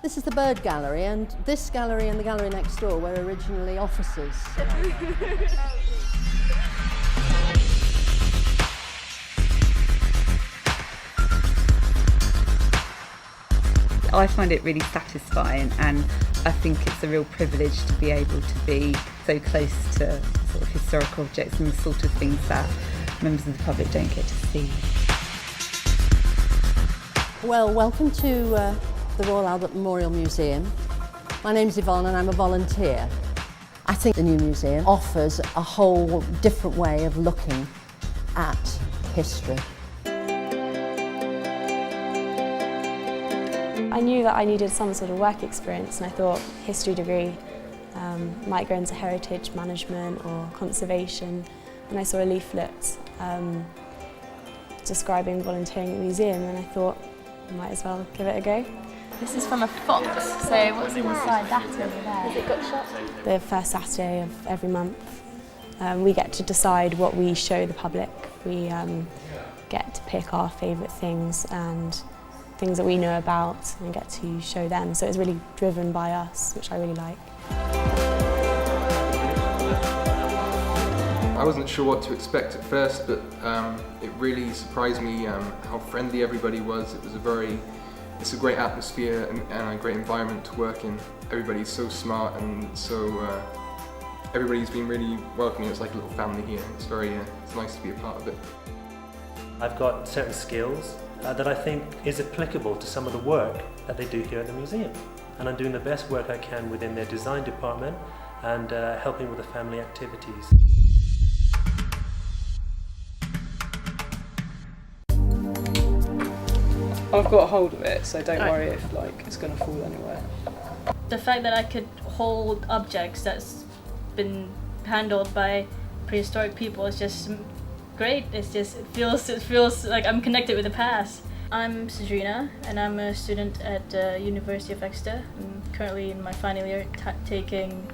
This is the bird gallery, and this gallery and the gallery next door were originally offices. I find it really satisfying, and I think it's a real privilege to be able to be so close to sort of historical objects and the sort of things that members of the public don't get to see. Well, welcome to the Royal Albert Memorial Museum. My name's Yvonne and I'm a volunteer. I think the new museum offers a whole different way of looking at history. I knew that I needed some sort of work experience, and I thought history degree might go into heritage management or conservation, and I saw a leaflet describing volunteering at the museum, and I thought I might as well give it a go. This is from a fox, so what's inside that over there? Has it got shot? The first Saturday of every month, we get to decide what we show the public. We get to pick our favourite things and things that we know about and get to show them. So it's really driven by us, which I really like. I wasn't sure what to expect at first, but it really surprised me how friendly everybody was. It's a great atmosphere and a great environment to work in. Everybody's so smart and so everybody's been really welcoming. It's like a little family here. It's nice to be a part of it. I've got certain skills that I think is applicable to some of the work that they do here at the museum. And I'm doing the best work I can within their design department and helping with the family activities. I've got a hold of it, so don't worry if it's going to fall anywhere. The fact that I could hold objects that's been handled by prehistoric people is just great. It feels like I'm connected with the past. I'm Caterina and I'm a student at the University of Exeter. I'm currently in my final year taking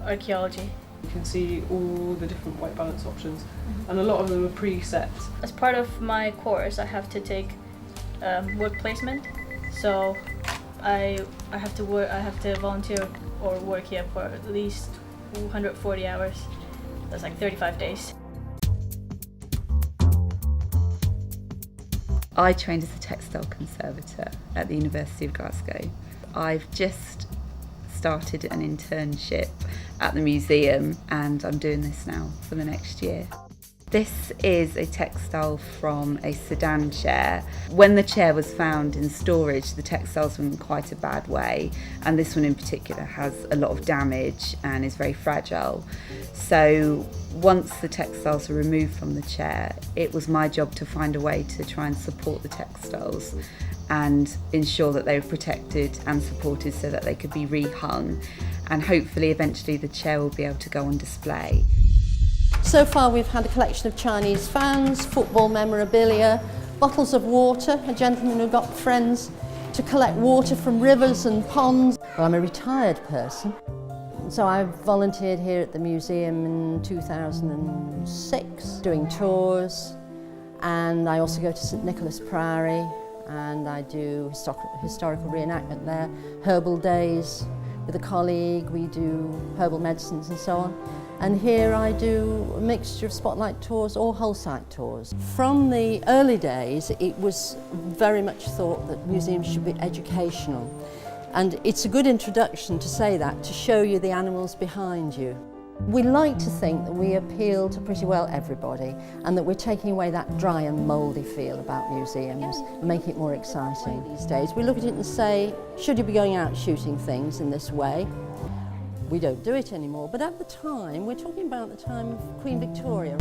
archaeology. You can see all the different white balance options, and a lot of them are preset. As part of my course, I have to take work placement. So I have to volunteer or work here for at least 140 hours. That's like 35 days. I trained as a textile conservator at the University of Glasgow. I've just started an internship at the museum and I'm doing this now for the next year. This is a textile from a sedan chair. When the chair was found in storage, the textiles were in quite a bad way, and this one in particular has a lot of damage and is very fragile. So once the textiles were removed from the chair, it was my job to find a way to try and support the textiles and ensure that they were protected and supported so that they could be rehung, and hopefully eventually the chair will be able to go on display. So far we've had a collection of Chinese fans, football memorabilia, bottles of water, a gentleman who got friends to collect water from rivers and ponds. Well, I'm a retired person, so I volunteered here at the museum in 2006 doing tours, and I also go to St Nicholas Priory and I do historical reenactment there, herbal days with a colleague, we do herbal medicines and so on. And here I do a mixture of spotlight tours or whole site tours. From the early days, it was very much thought that museums should be educational. And it's a good introduction to say that, to show you the animals behind you. We like to think that we appeal to pretty well everybody and that we're taking away that dry and mouldy feel about museums and making it more exciting these days. We look at it and say, should you be going out shooting things in this way? We don't do it anymore, but at the time, we're talking about the time of Queen Victoria.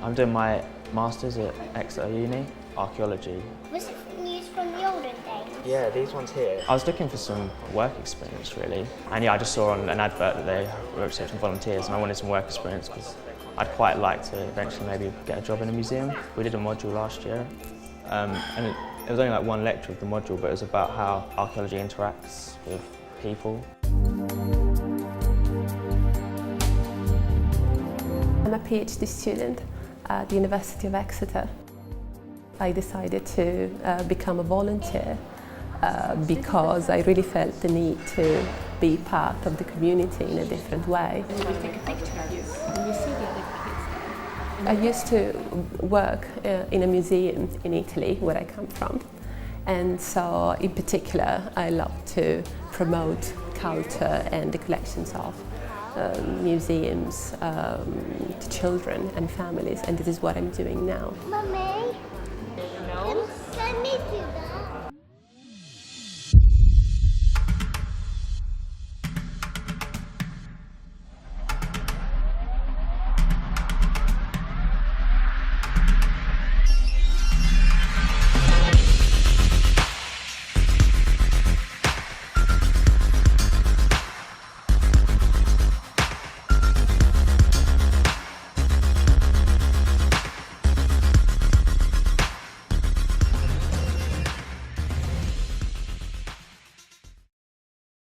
I'm doing my Masters at Exeter Uni, Archaeology. Was it used from the olden days? Yeah, these ones here. I was looking for some work experience really, and yeah, I just saw on an advert that they were accepting volunteers and I wanted some work experience because I'd quite like to eventually maybe get a job in a museum. We did a module last year, and it was only like one lecture of the module, but it was about how archaeology interacts with people. I'm a PhD student at the University of Exeter. I decided to become a volunteer because I really felt the need to be part of the community in a different way. We take a picture of you and you see the other kids. I used to work in a museum in Italy, where I come from, and so in particular I love to promote culture and the collections of museums to children and families, and this is what I'm doing now. Mummy.